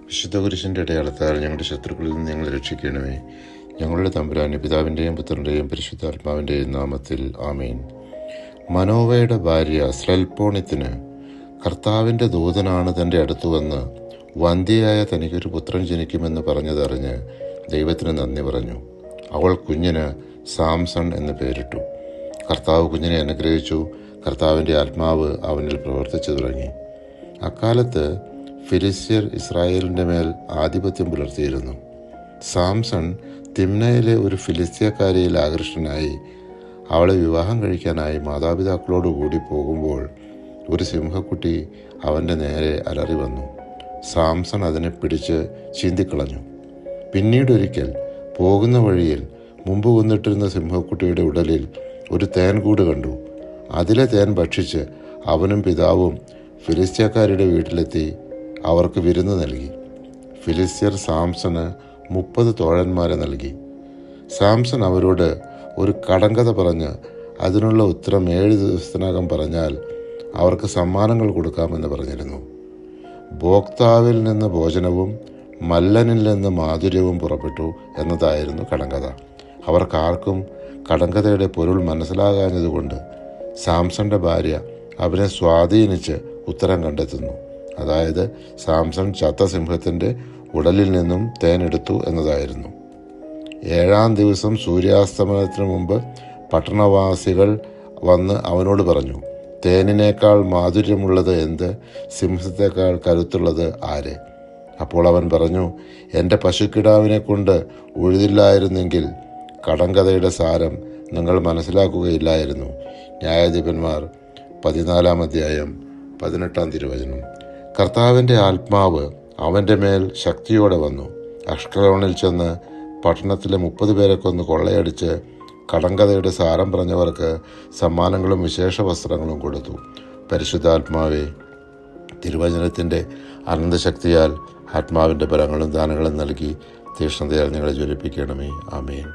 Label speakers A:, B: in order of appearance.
A: വിശുദ്ധ കുരിശിൻ്റെ അടയാളത്താൽ ഞങ്ങളുടെ ശത്രുക്കളിൽ നിന്ന് ഞങ്ങളെ രക്ഷിക്കണമേ. ഞങ്ങളുടെ തമ്പുരാനെ, പിതാവിൻ്റെയും പുത്രൻ്റെയും പരിശുദ്ധാത്മാവിൻ്റെയും നാമത്തിൽ ആമേൻ. മനോവയുടെ ഭാര്യ സ്ലെൽപോണിത്തിന് കർത്താവിൻ്റെ ദൂതനാണ് തൻ്റെ അടുത്തു വന്ന് വന്ധ്യയായ തനിക്കൊരു പുത്രൻ ജനിക്കുമെന്ന് പറഞ്ഞതറിഞ്ഞ് ദൈവത്തിന് നന്ദി പറഞ്ഞു. അവൾ കുഞ്ഞിന് സാംസൺ എന്ന് പേരിട്ടു. കർത്താവ് കുഞ്ഞിനെ അനുഗ്രഹിച്ചു. കർത്താവിൻ്റെ ആത്മാവ് അവനിൽ പ്രവർത്തിച്ചു തുടങ്ങി. അക്കാലത്ത് ഫിലിസ്ത്യർ ഇസ്രായേലിൻ്റെ മേൽ ആധിപത്യം പുലർത്തിയിരുന്നു. സാംസൺ തിമ്നയിലെ ഒരു ഫിലിസ്ത്യക്കാരിയിൽ ആകൃഷ്ടനായി അവളെ വിവാഹം കഴിക്കാനായി മാതാപിതാക്കളോടുകൂടി പോകുമ്പോൾ ഒരു സിംഹക്കുട്ടി അവൻ്റെ നേരെ അലറി വന്നു. സാംസൺ അതിനെ പിടിച്ച് ചീന്തിക്കളഞ്ഞു. പിന്നീടൊരിക്കൽ പോകുന്ന വഴിയിൽ മുമ്പ് കൊന്നിട്ടിരുന്ന സിംഹക്കുട്ടിയുടെ ഉടലിൽ ഒരു തേൻകൂട് കണ്ടു. അതിലെ തേൻ ഭക്ഷിച്ച് അവനും പിതാവും ഫിലിസ്ത്യക്കാരുടെ വീട്ടിലെത്തി അവർക്ക് വിരുന്ന് നൽകി. ഫിലിസ്ത്യർ സാംസന് 30 തോഴന്മാരെ നൽകി. സാംസൺ അവരോട് ഒരു കടങ്കഥ പറഞ്ഞ് അതിനുള്ള ഉത്തരം 7 ദിവസത്തിനകം പറഞ്ഞാൽ അവർക്ക് സമ്മാനങ്ങൾ കൊടുക്കാമെന്ന് പറഞ്ഞിരുന്നു. ഭോക്താവിൽ നിന്ന് ഭോജനവും മല്ലനിൽ നിന്ന് മാധുര്യവും പുറപ്പെട്ടു എന്നതായിരുന്നു കടങ്കഥ. അവർക്കാർക്കും കടങ്കഥയുടെ പൊരുൾ മനസ്സിലാകാഞ്ഞതുകൊണ്ട് സാംസന്റെ ഭാര്യ അവനെ സ്വാധീനിച്ച് ഉത്തരം കണ്ടെത്തുന്നു. അതായത് സാംസൺ ചത്ത സിംഹത്തിൻ്റെ ഉടലിൽ നിന്നും തേനെടുത്തു എന്നതായിരുന്നു. 7-ാം ദിവസം സൂര്യാസ്തമനത്തിന് മുമ്പ് പട്ടണവാസികൾ വന്ന് അവനോട് പറഞ്ഞു, തേനിനേക്കാൾ മാധുര്യമുള്ളത് എന്ത്? സിംഹത്തേക്കാൾ കരുത്തുള്ളത് ആര്? അപ്പോൾ അവൻ പറഞ്ഞു, എൻ്റെ പശുക്കിടാവിനെ കൊണ്ട് ഉഴുതില്ലായിരുന്നെങ്കിൽ കടങ്കഥയുടെ സാരം നിങ്ങൾ മനസ്സിലാക്കുകയില്ലായിരുന്നു. ന്യായാധിപന്മാർ 14-ാം അധ്യായം 18-ാം തിരുവചനം. കർത്താവിൻ്റെ ആത്മാവ് അവൻ്റെ മേൽ ശക്തിയോടെ വന്നു. അഷ്കലോണിൽ ചെന്ന് പട്ടണത്തിലെ 30 പേരെ കൊന്ന് കൊള്ളയടിച്ച് കടങ്കഥയുടെ സാരം പറഞ്ഞവർക്ക് സമ്മാനങ്ങളും വിശേഷ വസ്ത്രങ്ങളും കൊടുത്തു. പരിശുദ്ധാത്മാവെ, തിരുവചനത്തിൻ്റെ അനന്തശക്തിയാൽ ആത്മാവിൻ്റെ ബലങ്ങളും ദാനങ്ങളും നൽകി തീക്ഷ്ണതയാൽ ഞങ്ങളെ ജ്വലിപ്പിക്കണമേ. ആമേൻ.